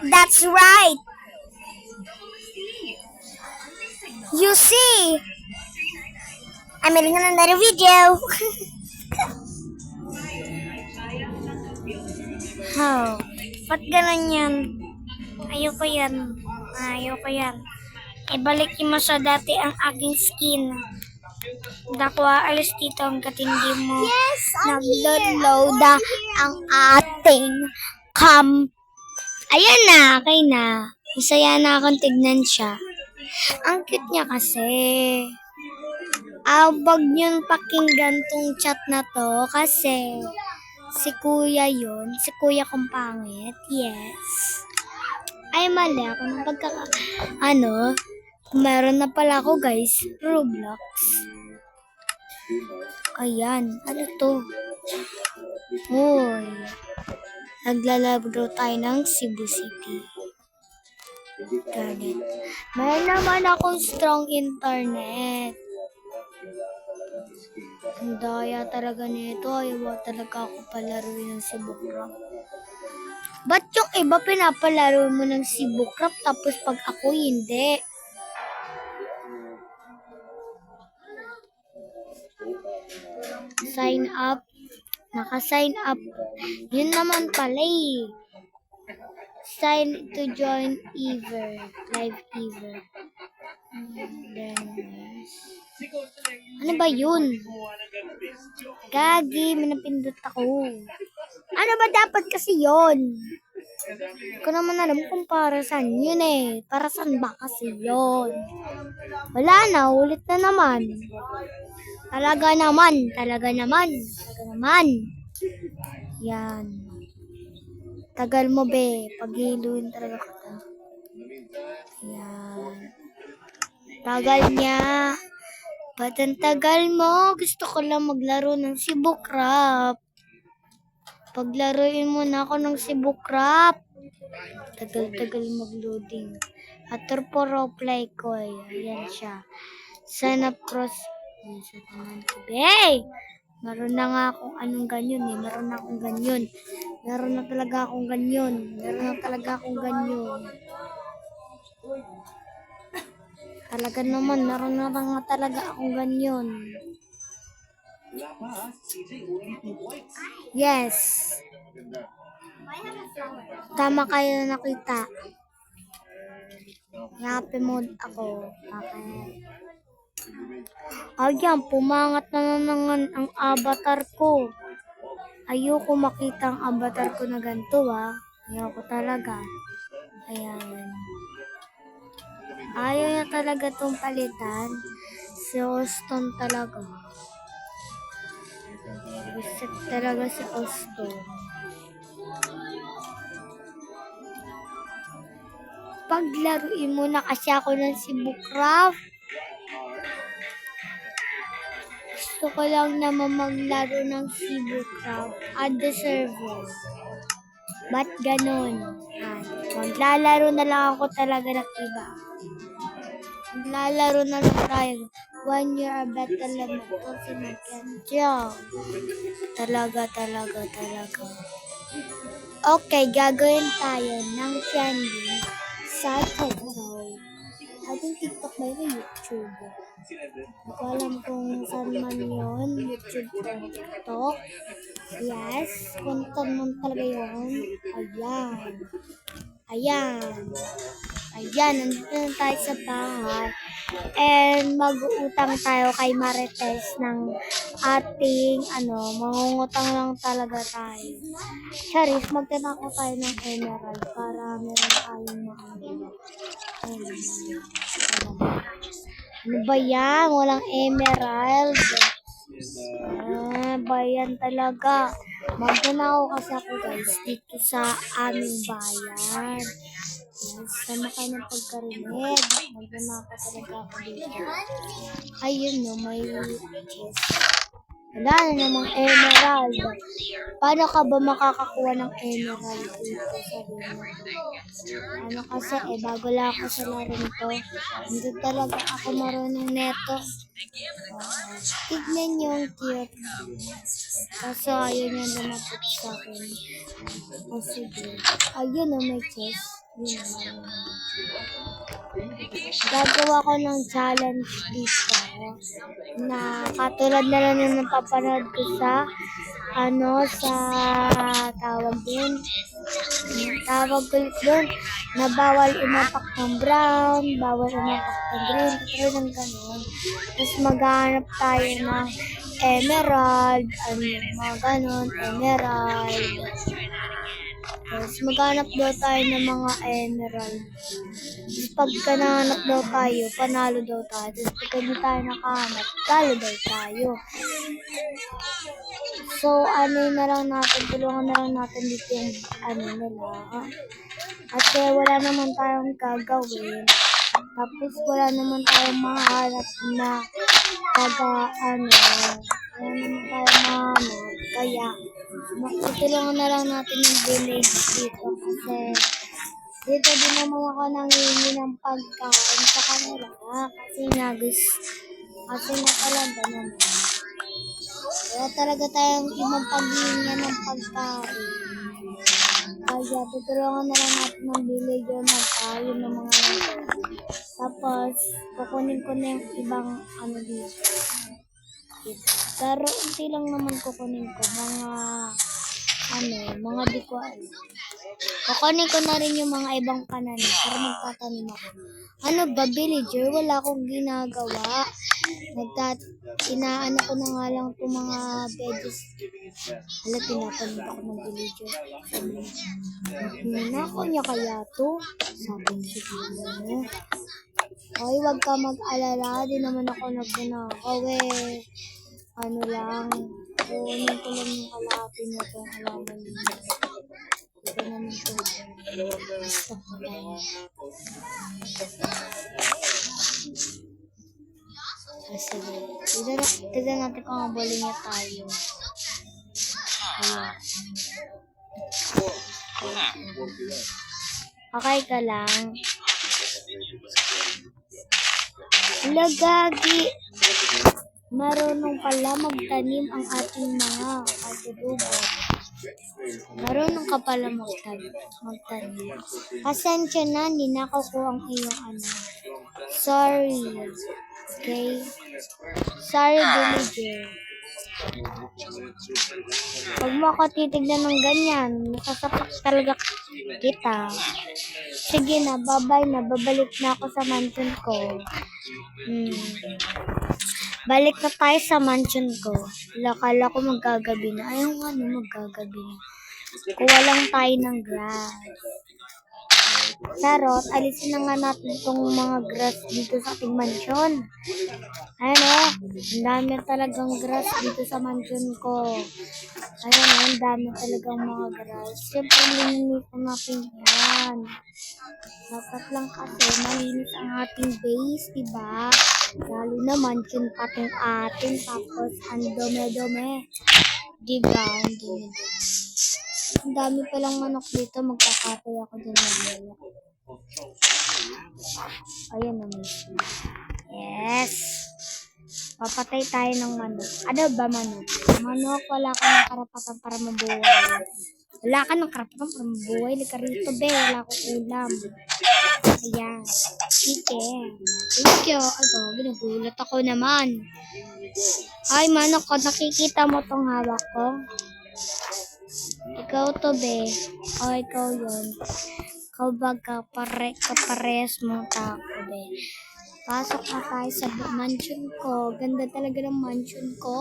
That's right. You see, I'm making another video. Oh, ba't ganun yan? Ayoko yan. Ayoko yan. Ibalik mo sa dati ang aking skin. Dakwa, alis dito hanggat hindi mo nag-load ang ating cam. Ayan na, okay na. Masaya na akong tignan siya. Ang cute niya kasi. Wag niyong pakinggan tong chat na to kasi si kuya yun. Si kuya kong pangit. Yes. Ay, mali ako ng meron na pala ako guys. Roblox. Ayan. Ano to? Uy. Naglalaro tayo ng Cebu City. Ganit. May naman akong strong internet. Ang daya talaga nito. Ayaw talaga ako palaruin ng Cebu Crop. Ba't yung iba pinapalaro mo ng Cebu Crop tapos pag ako hindi? Sign up. Naka-sign up. Yun naman pala eh. Sign to join Ever. Live Ever. Ano ba yun? Gagi, minapindot ako. Ano ba dapat kasi yun? Hindi ko naman alam kung para saan yun eh. Para saan ba kasi yun? Wala na, ulit na naman. Talaga naman. Yan. Tagal mo be, paghiluin talaga kita. Yan. Tagal niya. Ba't ang tagal mo? Gusto ko lang maglaro ng Cebu Crop. Paglaruin mo na ako ng Cebu Crop. Tagal-tagal mag-loading. Atur po reply ko. Ayan siya. Sana pros. Sa tanan ko. Hey! Meron na nga akong anong ganyan eh. Meron na talaga akong ganyan. Talaga naman, meron na nga talaga akong ganyan. Yes. Tama kayo nakita. Happy mode ako. Okay. Ayan, pumangat na naman ang avatar ko. Ayoko makita ang avatar ko na ganito Ayoko talaga. Ayan. Ayaw niya talaga itong palitan. Si Austin talaga. Reset talaga si Austin. Paglaruin mo na kasi ako ng Cebu Crop. Gusto ko lang naman maglaro ng Cebu Crop. Add the server. Ba't ganon? Maglalaro na lang ako talaga ng iba. Maglalaro na lang tayo. 1 year a battle limit. Kasi mag-enjoy. Talaga. Okay, gagawin tayo ng trending sa TikTok. I think TikTok ba yun YouTube? Hindi ko alam kung saan man yun. YouTube or TikTok. Yes, kung man talaga yun. Ayan, nandito na tayo sa bahay. And mag-uutang tayo kay Marites ng ating, mangungutang lang talaga tayo. Charis, magtanako tayo ng emerald para meron tayong ano ba yan? Walang emerald. Bayan talaga. Magtanako kasi ako guys dito sa aming bayan. Sama kayo ng pagkarinig. Magdanako talaga ako dito. Ayun may chest. Wala na namang emerald. Paano ka ba makakakuha ng emerald dito sa rin? Kasi bago lang ako sa laro nito. Hindi talaga ako marunong neto. Tignan niyo yung cute. Kaso ayaw niya lumapit sa akin. Sige. Ayun may chest. Yun. Gagawa ko ng challenge dito na katulad na lang na napapanood ko sa sa tawag ko doon na bawal umapak ng brown, bawal umapak ng green, pero ng ganun. Tapos maghanap tayo ng emerald, mga ganun, emerald. Tapos maghanap daw tayo ng mga emerald. Tapos pagka nahanap daw tayo, panalo daw tayo. Tapos pagka hindi tayo nakahanap, talo daw tayo. So, na lang natin, tulungan na lang natin dito yung nila. Kasi wala naman tayong gagawin. Tapos wala naman tayong mahanap na wala naman tayong mahanap. Kaya, tulungan na lang natin yung village dito kasi dito din naman ako nangingi ng pagkain sa kanila kasi nga talaga naman. Kaya talaga tayong ibang paghihinga ng pagkain. Kaya tutulungan na lang natin ng villager na tayo ng mga nito. Tapos, kukunin ko na yung ibang dito. Pero unti lang naman kukunin ko. Mga di ko alam. Kukunin ko na rin yung mga ibang kananin para magtatanim ako. Villager? Wala akong ginagawa. Inaano ko na nga lang itong mga veggies. Tinatanong ako ng villager. Hinako niya kaya to? Sabi niya siguro. Hoy, wag ka mag-alala. Di naman ako nagnanakaw lang. Kunin ko lang yung kalapin niya itong alaman niya. Ito naman ito. Basta ko lang. Sige. Tignan natin kung mabuli niya tayo. Ayan. Okay ka lang. Lagagi. Marunong pala magtanim ang ating mga katutubo. Marunong ka pala magtanim. Pasensya na, ninakaw ko ang iyong Sorry. Okay? Sorry, villager. Huwag mo ako titignan ng ganyan. Nasasapak talaga kita. Sige na, bye-bye na. Babalik na ako sa mansion ko. Balik na tayo sa mansion ko. Akala ko magagabi na. Ayaw nga magagabi na. Kuha lang tayo ng grass. Charot, alisin na nga natin itong mga grass dito sa ating mansion. Ang dami talagang grass dito sa mansion ko. Ang dami talagang mga grass. Siyempre, linisin natin yan. Dapat lang kasi malinis ang ating base, diba? Lalo na mansion pa itong atin, tapos ang dome-dome. Diba? Ang dami palang manok dito, magkakatay ako dyan ng manok. Ayan naman. Yes! Papatay tayo ng manok. Ano ba manok? Manok, wala ka ng karapatan para mabuhay. Wala ka ng karapatan para mabuhay. Lika rito, be. Wala akong ulam. Ayan. Chicken. Thank you. Ginugulat ako naman. Ay, manok ko. Nakikita mo tong hawak ko? Ikaw to, be. O, ikaw yun. Ikaw ba kapares mong tako, be? Pasok na tayo sa mansion ko. Ganda talaga ng mansion ko.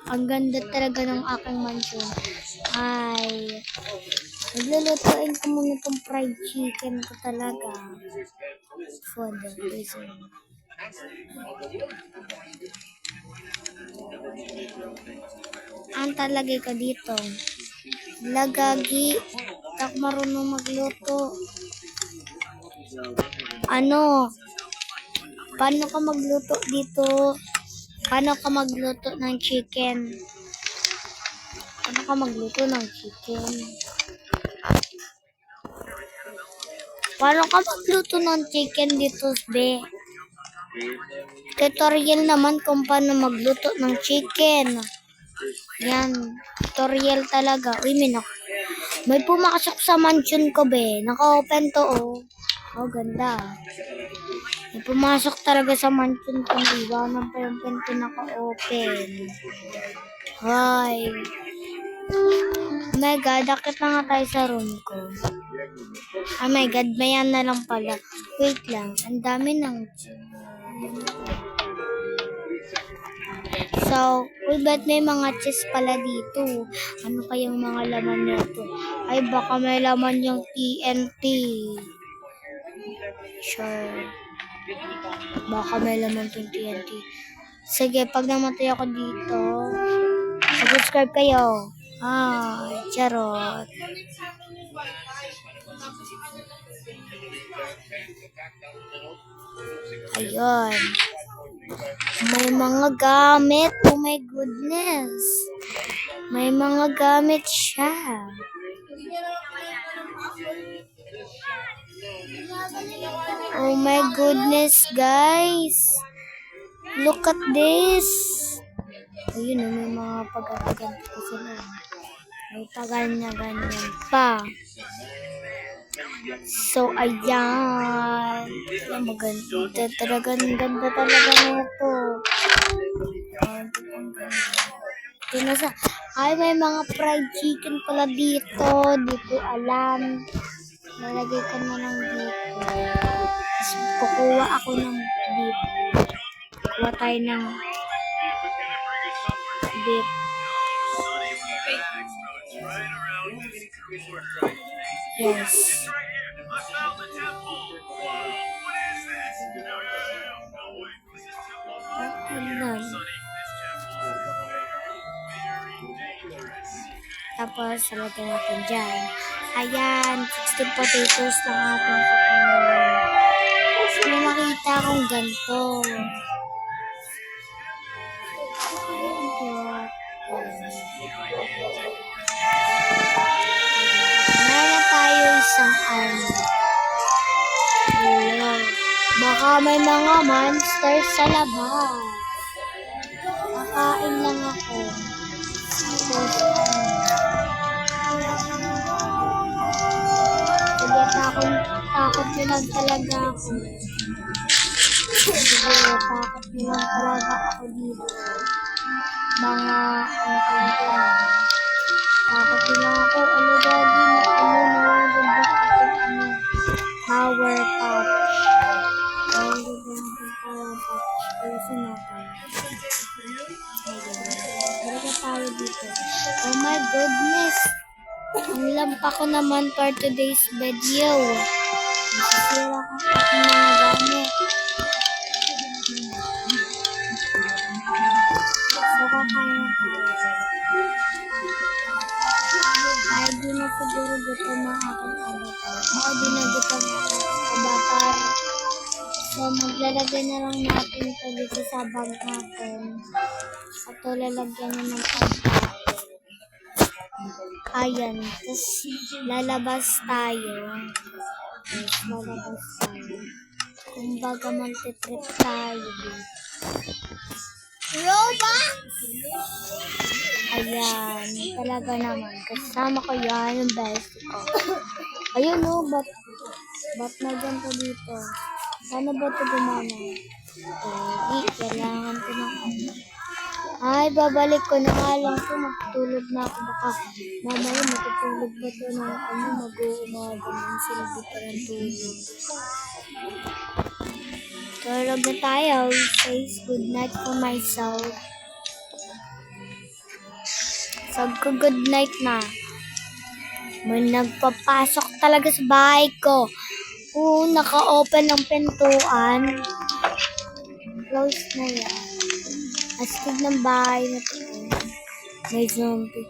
Ang ganda talaga ng aking mansion. Ay, naglulutuin ko muna itong fried chicken ko talaga. For the reason. Ang talagay ko dito. Lagagi. Tak marunong magluto. Paano ka magluto dito? Paano ka magluto ng chicken? Paano ka magluto ng chicken? Paano ka magluto ng chicken dito, be? Tutorial naman kung paano magluto ng chicken. Yan, tutorial talaga. Uy, may pumasok sa mansion ko, be. Naka-open to, oh. Oh, ganda. May pumasok talaga sa mansion ko. Iwanan pa yung pinto naka-open. Hi. Oh my God, akit na nga tayo sa room ko. Oh my God, mayan na lang pala. Wait lang, ang dami ng... So, uy, ba't may mga chest pala dito? Ano kayang mga laman nito? Ay, baka may laman yung TNT. Sure. Baka may laman yung TNT. Sige, pag namatay ako dito, subscribe kayo. Charot. Ayun. May mga gamit. Oh my goodness. May mga gamit siya. Oh my goodness, guys. Look at this. Ayun, may mga pag-aganto ko sila. May paganyan-ganyan pa. So, ayan. Maganda talaga. Ang ganda talaga nito. Ay, may mga fried chicken pala dito. Di ko alam. Nalagay ko na lang dito. Tapos, kukuha ako ng beef. Kuha tayo ng beef. Yes. Ayan. Tapos, salagyan natin dyan. Ayan, 16 potatoes lang ating kakainin. May nakita akong ganito. Meron tayo isang Ayan. Baka may mga monsters sa labas. Kakain lang ako. Takot nyo lang talaga ako. Takot nyo lang talaga ako dito. Mga, takot nyo lang ako. Ano gagawin na power pop. Ayusin natin. Talaga tayo dito. Oh my goodness! Ang lampa ko naman for today's video. Masisira ko sa aking mga gamit. Saka kaya ay di na siguro dito na aking avatar. Ay di na dito na avatar. So maglalagay na lang natin ito dito sa bag natin. At ito lalagyan na ng avatar. Ayan. Tapos lalabas tayo. Kumbaga multi-trip tayo. Robot! Ayan, talaga naman. Kasama ko yan, yung best ko. Ayun o, ba't na dyan pa dito? Sana ba ito gumana? Kailangan ko ng Ay, babalik ko na nga lang ito. Matutulog na ako. Baka mamaya matutulog ba ito ng mag-uumaga ng sila dito ng tulog. Tulog na tayo. Says good night for myself. Sag ko good night na. May nagpapasok talaga sa bahay ko. Naka-open ang pintuan. Close na yan. Astig ng bahay na ito. May zombie.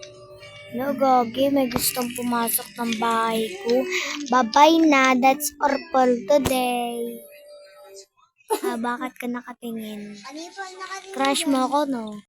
No, Gogi. May gustong pumasok ng bahay ko. Bye-bye na. That's all for today. Bakit ka nakatingin? Crush mo ako, no?